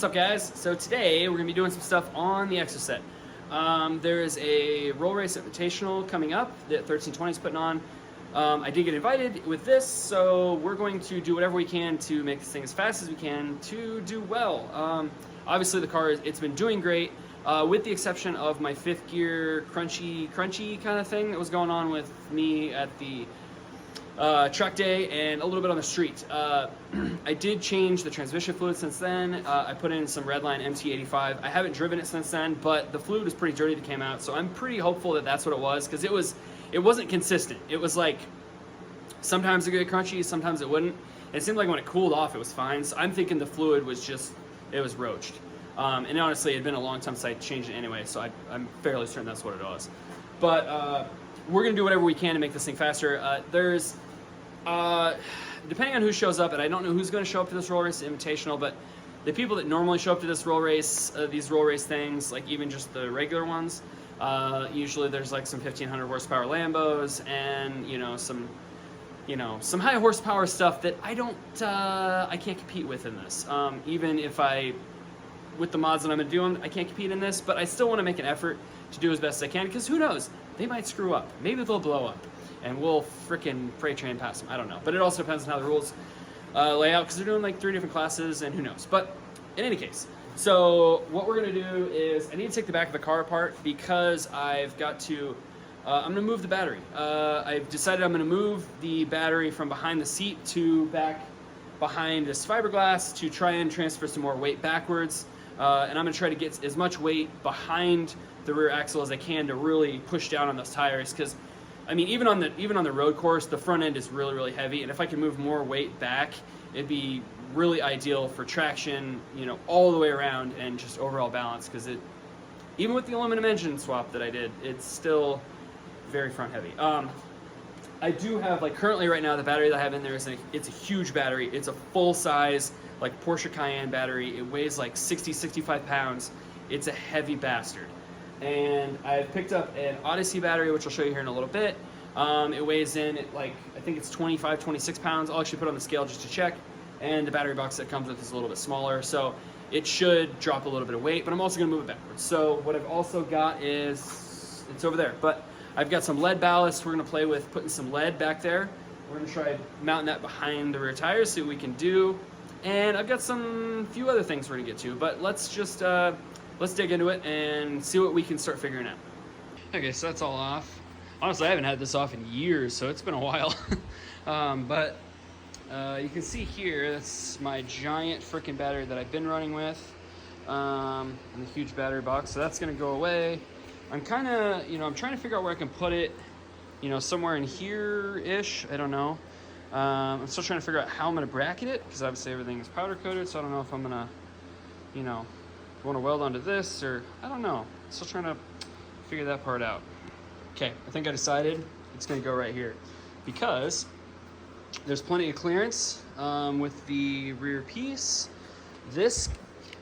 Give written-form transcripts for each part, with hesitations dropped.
What's up, guys? So today we're gonna be doing some stuff on the Exocet. There is a Roll Race Invitational coming up that 1320 is putting on. I did get invited with this, so we're going to do whatever we can to make this thing as fast as we can to do well. Obviously the car, it's been doing great, with the exception of my fifth gear crunchy kind of thing that was going on with me at the track day and a little bit on the street. I did change the transmission fluid since then. I put in some Redline MT85. I haven't driven it since then, but the fluid was pretty dirty that came out, so I'm pretty hopeful that that's what it was, because it wasn't consistent. It was like sometimes it would get crunchy, sometimes it wouldn't. And it seemed like when it cooled off, it was fine. So I'm thinking the fluid was just, it was roached. And honestly, it had been a long time since I changed it anyway, so I'm fairly certain that's what it was. But we're gonna do whatever we can to make this thing faster. Depending on who shows up, and I don't know who's going to show up to this Roll Race Invitational, but the people that normally show up to this roll race, these roll race things, like even just the regular ones, usually there's like some 1500 horsepower Lambos and some high horsepower stuff that I can't compete with in this. Even if with the mods that I'm doing, I can't compete in this, but I still want to make an effort to do as best as I can, because who knows, they might screw up, maybe they'll blow up and we'll frickin' freight train past them. I don't know. But it also depends on how the rules lay out, because they're doing like 3 different classes, and who knows. But in any case, so what we're gonna do is I need to take the back of the car apart, because I've got to, I'm gonna move the battery. I've decided I'm gonna move the battery from behind the seat to back behind this fiberglass to try and transfer some more weight backwards. And I'm gonna try to get as much weight behind the rear axle as I can to really push down on those tires, because I mean, even on the road course, the front end is really, really heavy, and if I can move more weight back, it'd be really ideal for traction, all the way around, and just overall balance, because even with the aluminum engine swap that I did, it's still very front heavy. I do have, like, currently right now, the battery that I have in there it's a huge battery. It's a full size, like, Porsche Cayenne battery. It weighs like 65 pounds. It's a heavy bastard. And I've picked up an Odyssey battery, which I'll show you here in a little bit. It weighs in at I think it's 26 pounds. I'll actually put it on the scale just to check. And the battery box that comes with is a little bit smaller, so it should drop a little bit of weight, but I'm also gonna move it backwards. So what I've also got is, it's over there, but I've got some lead ballast. We're gonna play with putting some lead back there. We're gonna try mounting that behind the rear tires, see what we can do. And I've got some few other things we're gonna get to, but let's just, let's dig into it and see what we can start figuring out. Okay, so that's all off. Honestly, I haven't had this off in years, so it's been a while. But you can see here, that's my giant freaking battery that I've been running with, and the huge battery box, so that's gonna go away. I'm kind of, I'm trying to figure out where I can put it, somewhere in here-ish, I don't know. I'm still trying to figure out how I'm gonna bracket it, because obviously everything is powder coated, so I don't know if I'm gonna, want to weld onto this, or I don't know. Still trying to figure that part out. Okay, I think I decided it's going to go right here, because there's plenty of clearance with the rear piece. This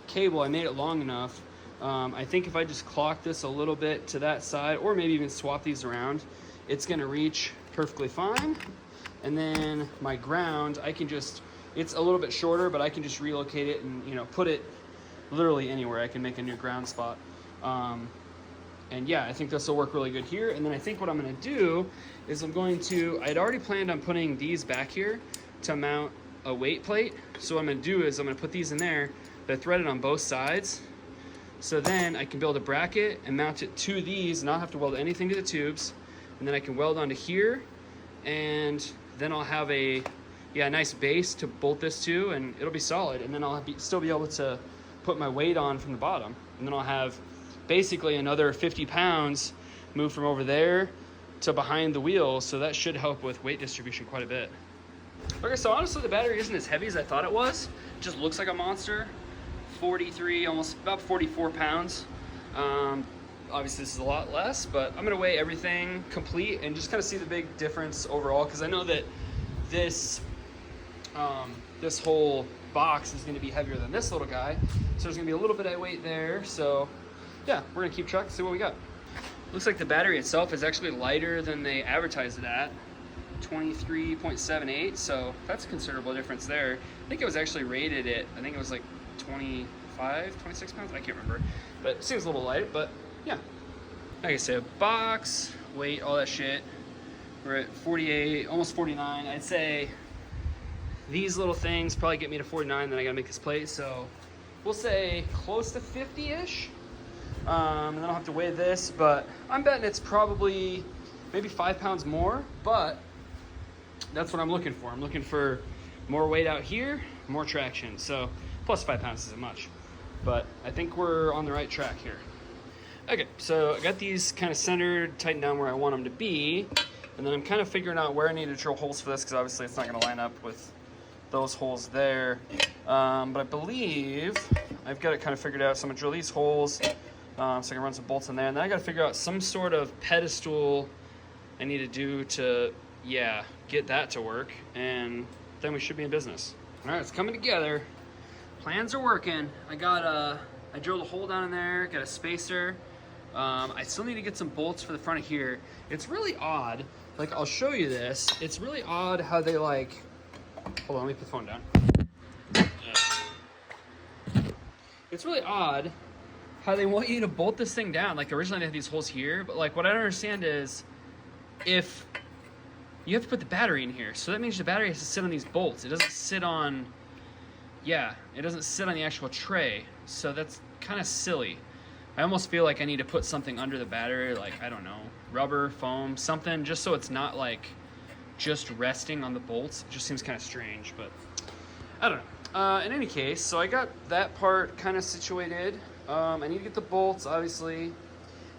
cable, I made it long enough. I think if I just clock this a little bit to that side, or maybe even swap these around, it's going to reach perfectly fine. And then my ground, it's a little bit shorter, but I can just relocate it and put it literally anywhere. I can make a new ground spot. And yeah, I think this will work really good here. And then I think what I'm gonna do is I'd already planned on putting these back here to mount a weight plate. So what I'm gonna do is I'm gonna put these in there. They're threaded on both sides. So then I can build a bracket and mount it to these, not have to weld anything to the tubes. And then I can weld onto here, and then I'll have a nice base to bolt this to, and it'll be solid. And then I'll still be able to put my weight on from the bottom, and then I'll have basically another 50 pounds move from over there to behind the wheel, so that should help with weight distribution quite a bit. Okay, so honestly the battery isn't as heavy as I thought it was. It just looks like a monster. 43, almost about 44 pounds. Obviously this is a lot less, but I'm gonna weigh everything complete and just kind of see the big difference overall, because I know that this whole box is going to be heavier than this little guy, so there's going to be a little bit of weight there. So yeah, we're going to keep track and see what we got. Looks like the battery itself is actually lighter than they advertised it at, 23.78, so that's a considerable difference there. I think it was actually rated at, I think it was like 25 26 pounds, I can't remember, but it seems a little light. But yeah, like I said, box weight, all that shit, we're at 48, almost 49. I'd say these little things probably get me to 49, then I gotta make this plate, so we'll say close to 50-ish. And then I'll have to weigh this, but I'm betting it's probably maybe 5 pounds more, but that's what I'm looking for. I'm looking for more weight out here, more traction. So plus 5 pounds isn't much, but I think we're on the right track here. Okay, so I got these kind of centered, tightened down where I want them to be, and then I'm kind of figuring out where I need to drill holes for this, because obviously it's not going to line up with those holes there. But I believe I've got it kind of figured out, so I'm going to drill these holes so I can run some bolts in there, and then I got to figure out some sort of pedestal I need to do to, yeah, get that to work, and then we should be in business. All right, it's coming together. Plans are working. I drilled a hole down in there, got a spacer. I still need to get some bolts for the front of here. It's really odd. Like, I'll show you this. It's really odd how they like, hold on, let me put the phone down. It's really odd how they want you to bolt this thing down. Like, originally they had these holes here, but like what I don't understand is if you have to put the battery in here, so that means the battery has to sit on these bolts. It doesn't sit on, yeah, it doesn't sit on the actual tray. So that's kind of silly. I almost feel like I need to put something under the battery, like, I don't know, rubber, foam, something, just so it's not like just resting on the bolts. It just seems kind of strange, but I don't know. In any case, so I got that part kind of situated. I need to get the bolts, obviously, and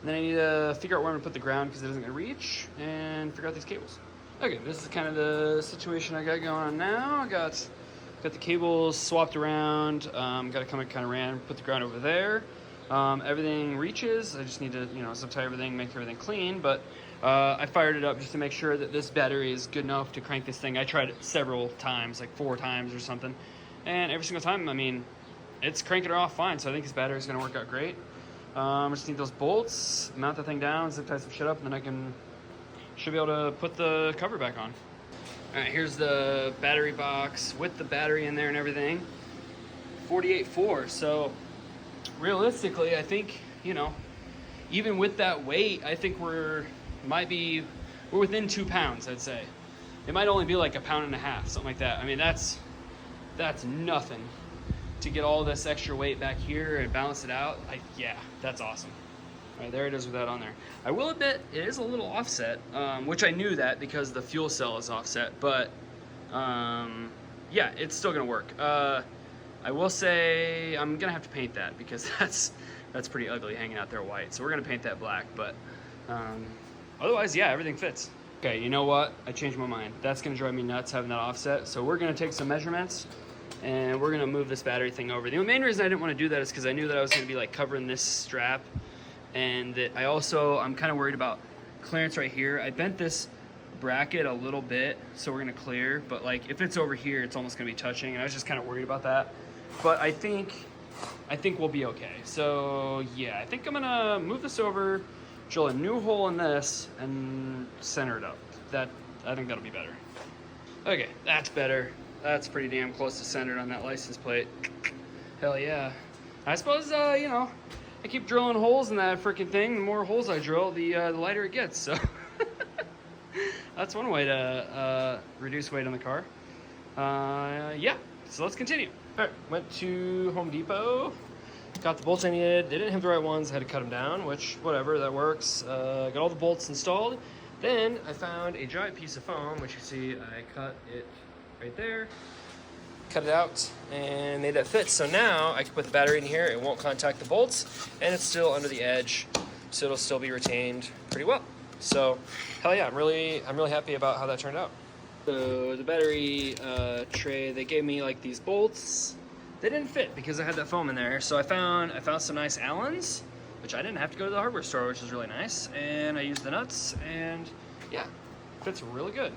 then I need to figure out where I'm gonna put the ground because it isn't gonna reach, and figure out these cables. Okay, this is kind of the situation I got going on now. I got the cables swapped around. Got to come kind of ran, put the ground over there. Everything reaches. I just need to, zip tie everything, make everything clean. But I fired it up just to make sure that this battery is good enough to crank this thing. I tried it several times, like 4 times or something, and every single time, I mean, it's cranking it off fine. So I think this battery is going to work out great. I just need those bolts, mount the thing down, zip tie some shit up, and then should be able to put the cover back on. All right, here's the battery box with the battery in there and everything. 48.4. So realistically, I think, even with that weight, I think we're within 2 pounds, I'd say. It might only be like 1.5 pounds, something like that. I mean, that's nothing to get all this extra weight back here and balance it out. Yeah, that's awesome. All right, there it is with that on there. I will admit it is a little offset, which I knew that because the fuel cell is offset, but yeah, it's still gonna work. I will say I'm gonna have to paint that because that's pretty ugly hanging out there white. So we're gonna paint that black, but otherwise, yeah, everything fits. Okay, you know what? I changed my mind. That's gonna drive me nuts having that offset. So we're gonna take some measurements and we're gonna move this battery thing over. The main reason I didn't want to do that is because I knew that I was gonna be like covering this strap, and that I'm kind of worried about clearance right here. I bent this bracket a little bit, so we're gonna clear, but like if it's over here, it's almost gonna be touching, and I was just kind of worried about that. But I think we'll be okay. So yeah, I think I'm gonna move this over, drill a new hole in this, and center it up. I think that'll be better. Okay, that's better. That's pretty damn close to centered on that license plate. Hell yeah. I suppose I keep drilling holes in that freaking thing. The more holes I drill, the lighter it gets. So that's one way to reduce weight on the car. Yeah, so let's continue. All right, went to Home Depot, got the bolts I needed. They didn't have the right ones. I had to cut them down, which, whatever, that works. Got all the bolts installed. Then I found a giant piece of foam, which you see I cut it right there. Cut it out and made that fit. So now I can put the battery in here. It won't contact the bolts, and it's still under the edge, so it'll still be retained pretty well. So, hell yeah, I'm really happy about how that turned out. So the battery tray, they gave me like these bolts. They didn't fit because I had that foam in there. So I found some nice Allens, which I didn't have to go to the hardware store, which is really nice. And I used the nuts, and yeah, fits really good.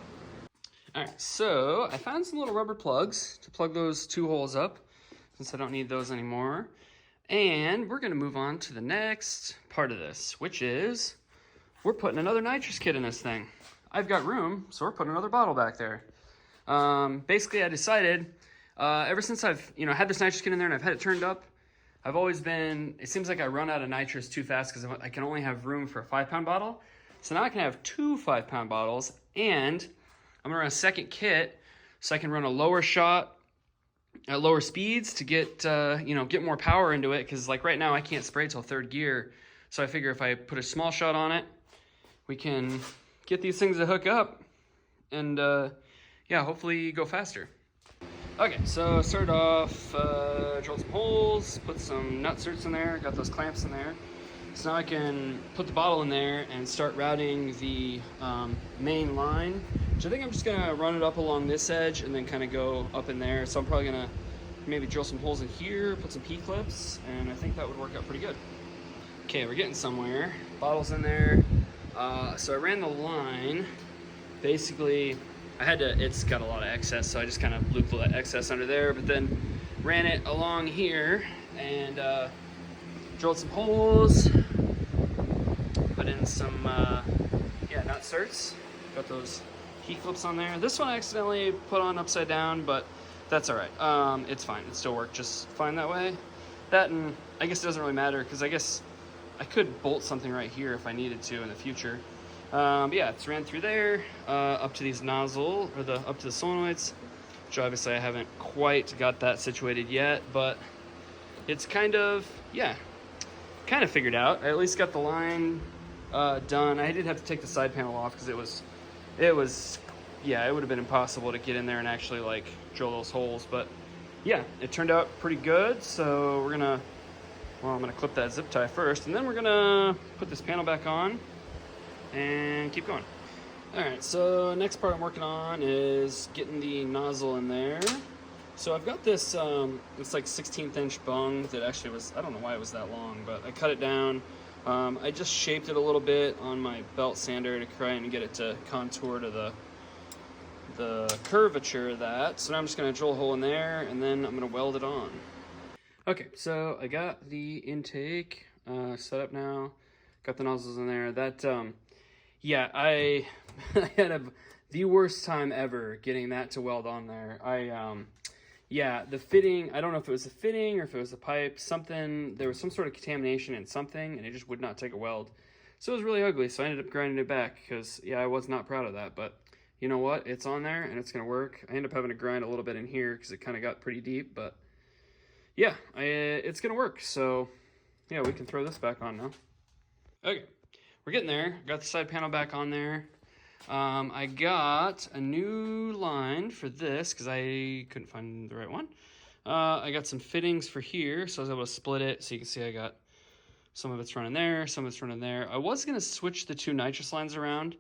All right, so I found some little rubber plugs to plug those 2 holes up, since I don't need those anymore. And we're gonna move on to the next part of this, which is we're putting another nitrous kit in this thing. I've got room, so we're putting another bottle back there. Basically, I decided, ever since I've had this nitrous kit in there and I've had it turned up, I've always been, it seems like I run out of nitrous too fast because I can only have room for a 5-pound bottle. So now I can have 2 5-pound bottles, and I'm gonna run a second kit so I can run a lower shot at lower speeds to get, you know, get more power into it. Cause like right now I can't spray till 3rd gear. So I figure if I put a small shot on it, we can get these things to hook up and yeah, hopefully go faster. Okay, so started off, drilled some holes, put some nut certs in there, got those clamps in there. So now I can put the bottle in there and start routing the main line, which I think I'm just gonna run it up along this edge and then kind of go up in there. So I'm probably gonna maybe drill some holes in here, put some P-clips, and I think that would work out pretty good. Okay, we're getting somewhere. Bottle's in there. So I ran the line. Basically, I had to, it's got a lot of excess, so I just kind of looped that excess under there, but then ran it along here and drilled some holes, put in some, yeah, nut certs. Got those key clips on there. This one I accidentally put on upside down, but that's all right. It's fine. It still worked just fine that way. That, and I guess it doesn't really matter because I guess I could bolt something right here if I needed to in the future. Yeah, it's ran through there, up to these nozzle, or up to the solenoids, which obviously I haven't quite got that situated yet, but it's kind of, yeah, kind of figured out. I at least got the line done. I did have to take the side panel off because it was, yeah, it would have been impossible to get in there and actually like drill those holes, but yeah, it turned out pretty good. So we're gonna, well, I'm gonna clip that zip tie first, and then we're gonna put this panel back on and keep going. All right, so next part I'm working on is getting the nozzle in there. So I've got this, it's like 16th inch bung that actually was, I don't know why it was that long, but I cut it down. I just shaped it a little bit on my belt sander to try and get it to contour to the curvature of that. So now I'm just gonna drill a hole in there and then I'm gonna weld it on. Okay, so I got the intake set up now. Got the nozzles in there. That, yeah, I had the worst time ever getting that to weld on there. Yeah, the fitting, I don't know if it was the fitting or if it was the pipe, something, there was some sort of contamination in something and it just would not take a weld. So it was really ugly, so I ended up grinding it back because, yeah, I was not proud of that, but you know what? It's on there and it's going to work. I ended up having to grind a little bit in here because it kind of got pretty deep, but yeah, it's going to work. So yeah, we can throw this back on now. Okay. We're getting there. Got the side panel back on there. I got a new line for this because I couldn't find the right one. I got some fittings for here, so I was able to split it. So you can see I got some of it's running there, some of it's running there. I was going to switch the 2 nitrous lines around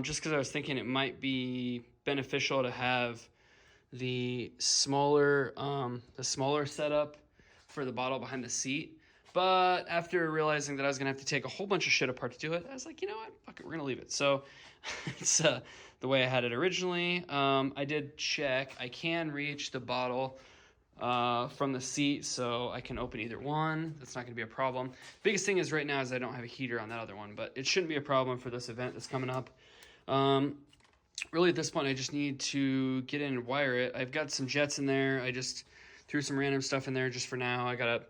just because I was thinking it might be beneficial to have the smaller setup for the bottle behind the seat. But after realizing that I was going to have to take a whole bunch of shit apart to do it, I was like, you know what? Fuck it, we're going to leave it. So it's the way I had it originally. I did check. I can reach the bottle from the seat, so I can open either one. That's not going to be a problem. Biggest thing is right now is I don't have a heater on that other one, but it shouldn't be a problem for this event that's coming up. Really at this point, I just need to get in and wire it. I've got some jets in there. I just threw some random stuff in there just for now. I got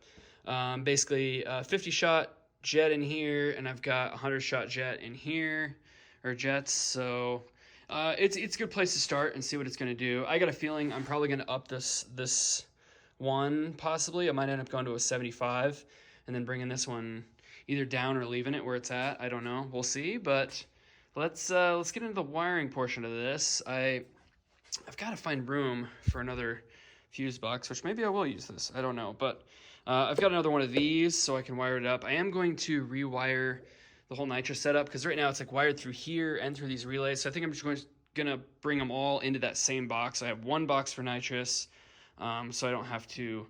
a basically a 50 shot jet in here, and I've got a 100 shot jet in here, or jets. So it's a good place to start and see what it's going to do. I got a feeling I'm probably going to up this one possibly. I might end up going to a 75 and then bringing this one either down or leaving it where it's at. I don't know. We'll see. But let's get into the wiring portion of this. I've got to find room for another fuse box, which maybe I will use this. I don't know, but I've got another one of these so I can wire it up. I am going to rewire the whole nitrous setup because right now it's like wired through here and through these relays. So I think I'm just going to bring them all into that same box. I have one box for nitrous, so I don't have to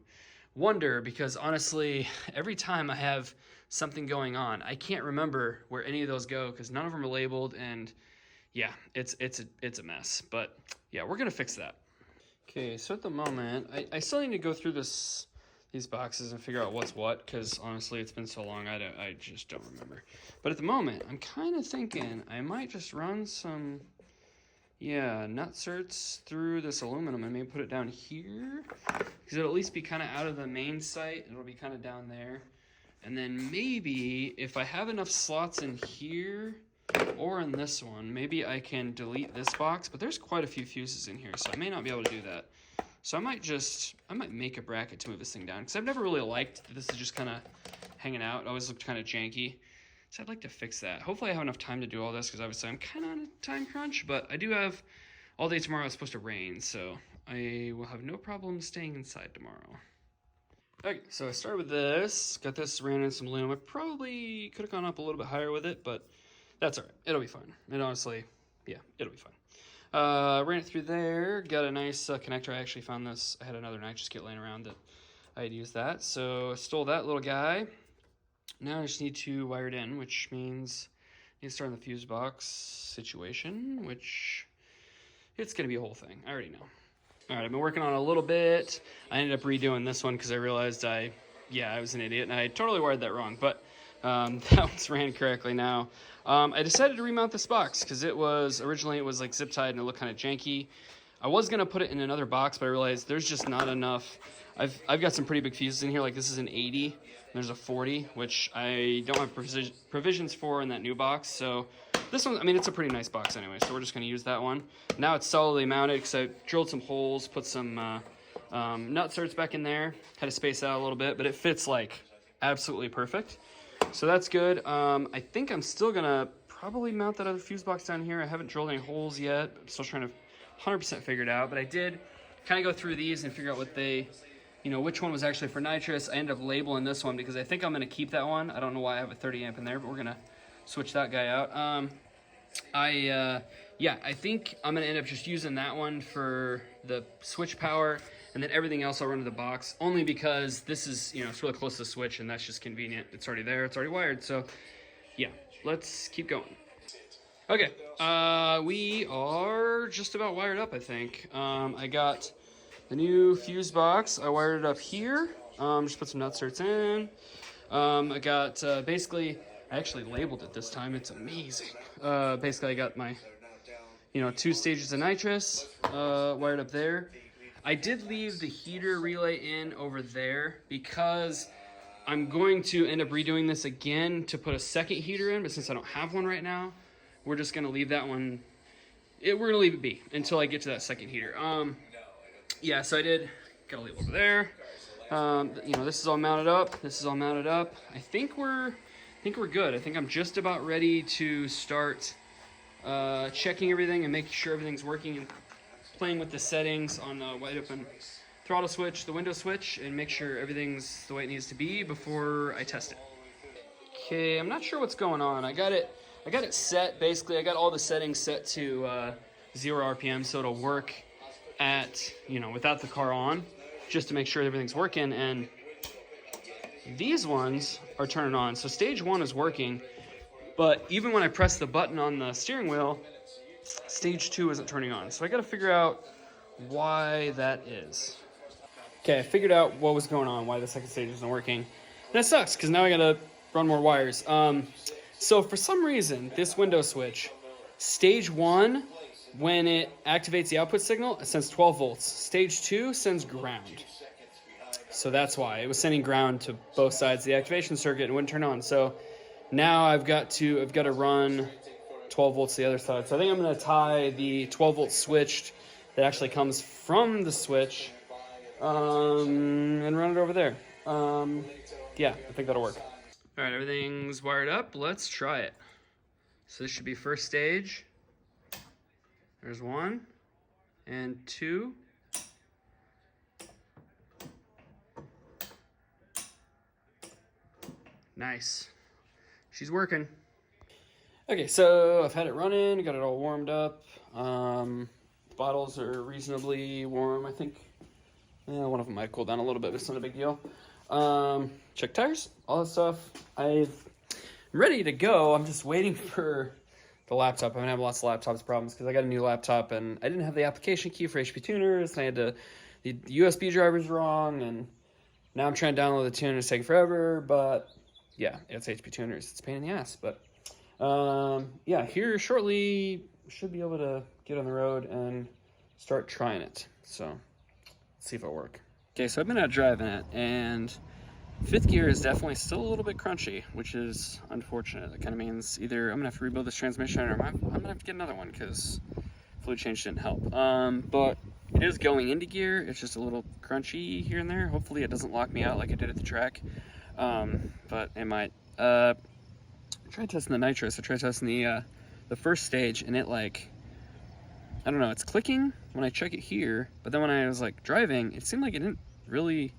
wonder, because honestly, every time I have something going on, I can't remember where any of those go because none of them are labeled, and yeah, it's a mess. But yeah, we're going to fix that. Okay, so at the moment, I still need to go through these boxes and figure out what's what, because honestly, it's been so long, I just don't remember. But at the moment, I'm kind of thinking I might just run some Yeah, nut certs through this aluminum and maybe put it down here because it'll at least be kind of out of the main sight. It'll be kind of down there. And then maybe if I have enough slots in here or in this one, maybe I can delete this box, but there's quite a few fuses in here, so I may not be able to do that. So I might make a bracket to move this thing down because I've never really liked this is just kind of hanging out. It always looked kind of janky. So I'd like to fix that. Hopefully I have enough time to do all this because obviously I'm kind of on a time crunch, but I do have all day tomorrow. It's supposed to rain, so I will have no problem staying inside tomorrow. Okay, so I started with this, got this ran in some aluminum. I probably could have gone up a little bit higher with it, but that's all right. It'll be fine. And honestly, yeah, it'll be fine. Ran it through there, got a nice connector. I actually found this. I had another nitrous kit laying around that I had used that. So I stole that little guy. Now I just need to wire it in, which means I need to start in the fuse box situation, which it's going to be a whole thing. I already know. All right, I've been working on it a little bit. I ended up redoing this one because I realized I was an idiot, and I totally wired that wrong, but that one's ran correctly now. I decided to remount this box because originally it was like zip tied and it looked kind of janky. I was going to put it in another box, but I realized there's just not enough. I've got some pretty big fuses in here, like this is an 80, and there's a 40, which I don't have provisions for in that new box, so this one, I mean, it's a pretty nice box anyway, so we're just going to use that one. Now it's solidly mounted because I drilled some holes, put some nut certs back in there, had to space out a little bit, but it fits like absolutely perfect. So that's good. I think I'm still going to probably mount that other fuse box down here. I haven't drilled any holes yet. I'm still trying to 100% figure it out, but I did kind of go through these and figure out what which one was actually for nitrous. I ended up labeling this one because I think I'm going to keep that one. I don't know why I have a 30 amp in there, but we're going to switch that guy out. I think I'm going to end up just using that one for the switch power, and then everything else I'll run to the box, only because this is, it's really close to the switch, and that's just convenient. It's already there. It's already wired. So, yeah, let's keep going. Okay, we are just about wired up, I think. I got the new fuse box. I wired it up here. Just put some nut certs in. I got, basically, I actually labeled it this time. It's amazing. Basically, I got my, 2 stages of nitrous wired up there. I did leave the heater relay in over there because I'm going to end up redoing this again to put a second heater in, but since I don't have one right now, we're just going to leave that one. We're going to leave it be until I get to that second heater. Yeah, so I did got a label over there. This is all mounted up. This is all mounted up. I think we're good. I think I'm just about ready to start checking everything and making sure everything's working and playing with the settings on the wide open throttle switch, the window switch, and make sure everything's the way it needs to be before I test it. Okay, I'm not sure what's going on. I got it set. Basically, I got all the settings set to 0 RPM, so it'll work at, without the car on, just to make sure everything's working. And these ones are turning on. So stage 1 is working, but even when I press the button on the steering wheel, stage 2 isn't turning on. So I got to figure out why that is. Okay, I figured out what was going on, why the second stage isn't working. And that sucks, because now I got to run more wires. So for some reason, this window switch, stage 1, when it activates the output signal, it sends 12 volts. Stage 2 sends ground. So that's why. It was sending ground to both sides of the activation circuit and wouldn't turn on. So now I've got to run 12 volts to the other side. So I think I'm going to tie the 12 volt switch that actually comes from the switch and run it over there. Yeah, I think that'll work. All right, everything's wired up. Let's try it. So this should be first stage. There's 1 and 2. Nice. She's working. Okay, so I've had it running, got it all warmed up. Bottles are reasonably warm, I think. One of them might cool down a little bit, but it's not a big deal. Check tires, all that stuff. I'm ready to go. I'm just waiting for the laptop. I've been having lots of laptops problems because I got a new laptop and I didn't have the application key for HP Tuners. And I had the USB driver's wrong, and now I'm trying to download the tuner. It's taking forever, but yeah, it's HP Tuners. It's a pain in the ass, but yeah, here shortly, should be able to get on the road and start trying it. So let's see if it'll work. Okay, so I've been out driving it, and fifth gear is definitely still a little bit crunchy, which is unfortunate. That kind of means either I'm gonna have to rebuild this transmission, or I'm gonna have to get another one because fluid change didn't help. But it is going into gear. It's just a little crunchy here and there. Hopefully it doesn't lock me out like I did at the track, but it might. I tried testing the nitrous. I tried testing the first stage, and it, like, I don't know, it's clicking when I check it here, but then when I was like driving, it seemed like it didn't really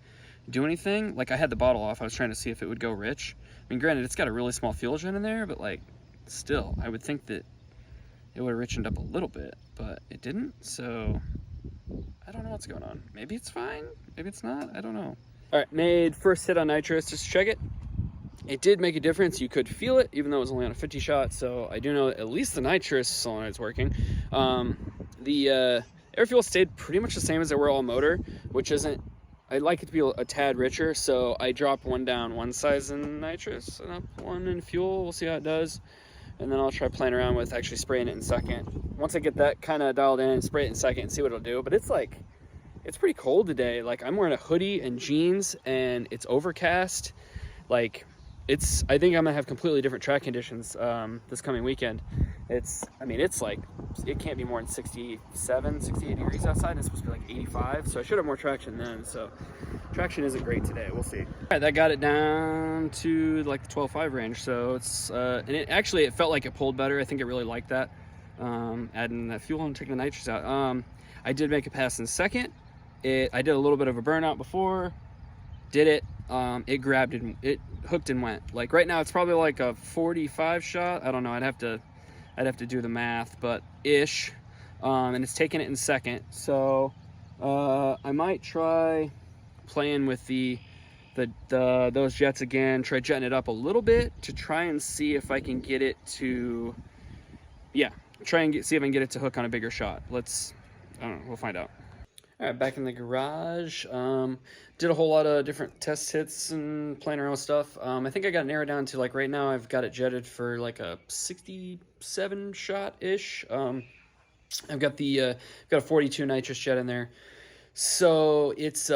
do anything. Like, I had the bottle off. I was trying to see if it would go rich. I mean, granted, it's got a really small fuel gen in there, but like, still, I would think that it would have richened up a little bit, but it didn't. So I don't know what's going on. Maybe it's fine, maybe it's not, I don't know. All right, made first hit on nitrous just to check it. It did make a difference. You could feel it, even though it was only on a 50 shot. So I do know that at least the nitrous solenoid's working. The air fuel stayed pretty much the same as they were all motor, which isn't, I'd like it to be a tad richer. So I dropped one down one size in nitrous and up one in fuel. We'll see how it does. And then I'll try playing around with actually spraying it in second. Once I get that kind of dialed in, spray it in second and see what it'll do. But it's like, it's pretty cold today. Like, I'm wearing a hoodie and jeans, and it's overcast. Like, I think I'm gonna have completely different track conditions this coming weekend. I mean, it's like, it can't be more than 67, 68 degrees outside, and it's supposed to be like 85, so I should have more traction then. So traction isn't great today, we'll see. All right, that got it down to like the 12.5 range, so it's, and it felt like it pulled better. I think it really liked that, adding that fuel and taking the nitrous out. I did make a pass in second. I did a little bit of a burnout before, did it. It grabbed and it hooked and went. Like, right now it's probably like a 45 shot. I don't know, I'd have to do the math, but ish. And it's taking it in second. So I might try playing with those jets again, try jetting it up a little bit to try and see if I can get it to, see if I can get it to hook on a bigger shot. I don't know, we'll find out. All right, back in the garage. Did a whole lot of different test hits and playing around with stuff. I think I got it narrowed down to, like, right now I've got it jetted for like a 67 shot-ish. I've got got a 42 nitrous jet in there. So it's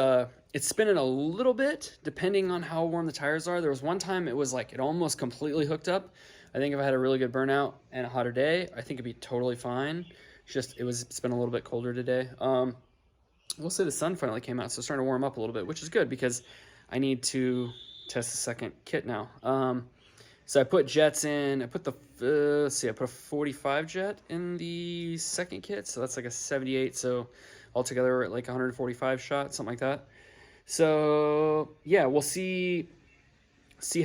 spinning a little bit depending on how warm the tires are. There was one time it was like it almost completely hooked up. I think if I had a really good burnout and a hotter day, I think it'd be totally fine. It's been a little bit colder today. We'll say the sun finally came out, so it's starting to warm up a little bit, which is good because I need to test the second kit now. So I put jets in. I put I put a 45 jet in the second kit, so that's like a 78. So altogether we're at like 145 shots, something like that. So yeah, we'll see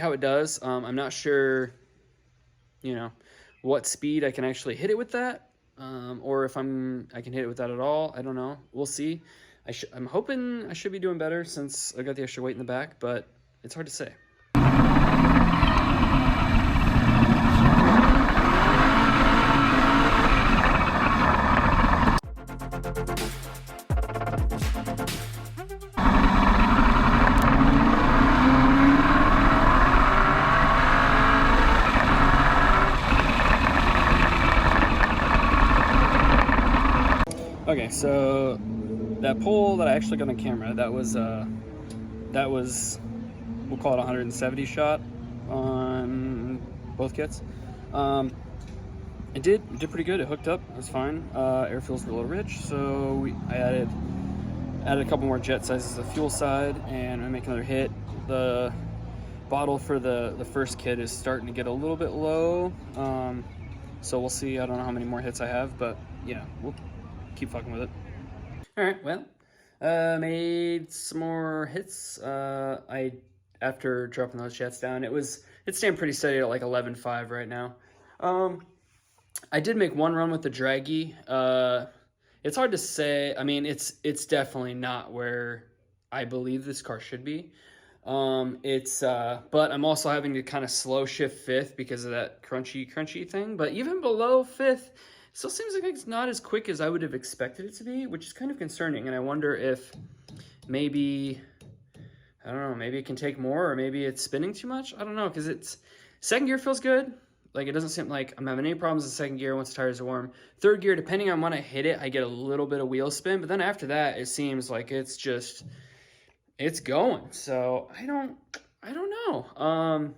how it does. I'm not sure, what speed I can actually hit it with that. Or if I can hit it with that at all. I don't know. We'll see. I'm hoping I should be doing better since I got the extra weight in the back, but it's hard to say. Okay, so that pole that I actually got on camera, that was we'll call it 170 shot on both kits. It did pretty good. It hooked up. It was fine. Air fuels were a little rich, so I added a couple more jet sizes of fuel side, and I make another hit. The bottle for the first kit is starting to get a little bit low, so we'll see. I don't know how many more hits I have, but yeah, we'll keep fucking with it. All right, well, made some more hits. After dropping those jets down, it's staying pretty steady at like 11.5 right now. I did make one run with the Draggy. It's hard to say. I mean, it's definitely not where I believe this car should be. But I'm also having to kind of slow shift fifth because of that crunchy thing. But even below fifth, still seems like it's not as quick as I would have expected it to be, which is kind of concerning. And I wonder if maybe, I don't know, maybe it can take more, or maybe it's spinning too much. I don't know, because second gear feels good. Like, it doesn't seem like I'm having any problems in second gear once the tires are warm. Third gear, depending on when I hit it, I get a little bit of wheel spin. But then after that, it seems like it's going. So I don't know.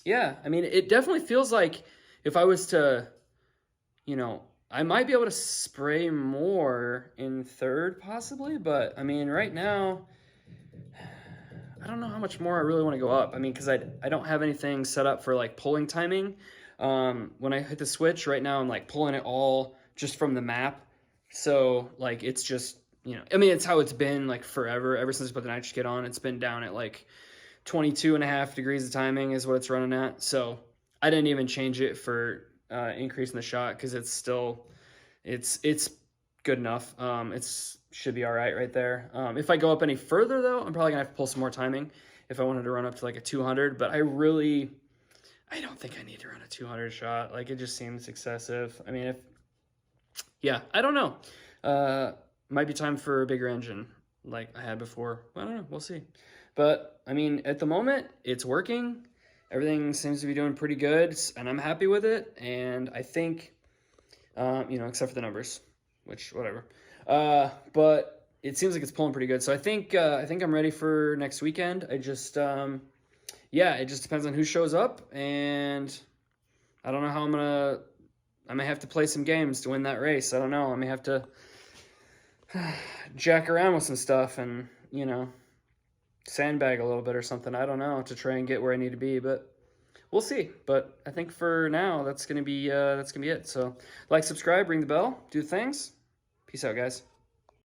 Yeah, I mean, it definitely feels like if I was to, I might be able to spray more in third possibly. But I mean, right now, I don't know how much more I really want to go up. I mean, because I don't have anything set up for like pulling timing. When I hit the switch right now, I'm like pulling it all just from the map. So like it's just, I mean, it's how it's been like forever. Ever since I put the nitrous kit on, it's been down at like 22.5 degrees of timing is what it's running at. So I didn't even change it for increasing the shot because it's still, it's good enough. It's should be all right there. If I go up any further though, I'm probably gonna have to pull some more timing if I wanted to run up to like a 200, but I don't think I need to run a 200 shot. Like, it just seems excessive. I mean, I don't know. Might be time for a bigger engine like I had before. I don't know, we'll see. But I mean, at the moment it's working. Everything seems to be doing pretty good and I'm happy with it. And I think, except for the numbers, which whatever. But it seems like it's pulling pretty good. So I think I'm ready for next weekend. I just, it just depends on who shows up, and I don't know how I may have to play some games to win that race. I don't know. I may have to jack around with some stuff and, sandbag a little bit or something. I don't know, to try and get where I need to be, but we'll see. But I think for now, that's going to be it. So like, subscribe, ring the bell, do things. Peace out, guys.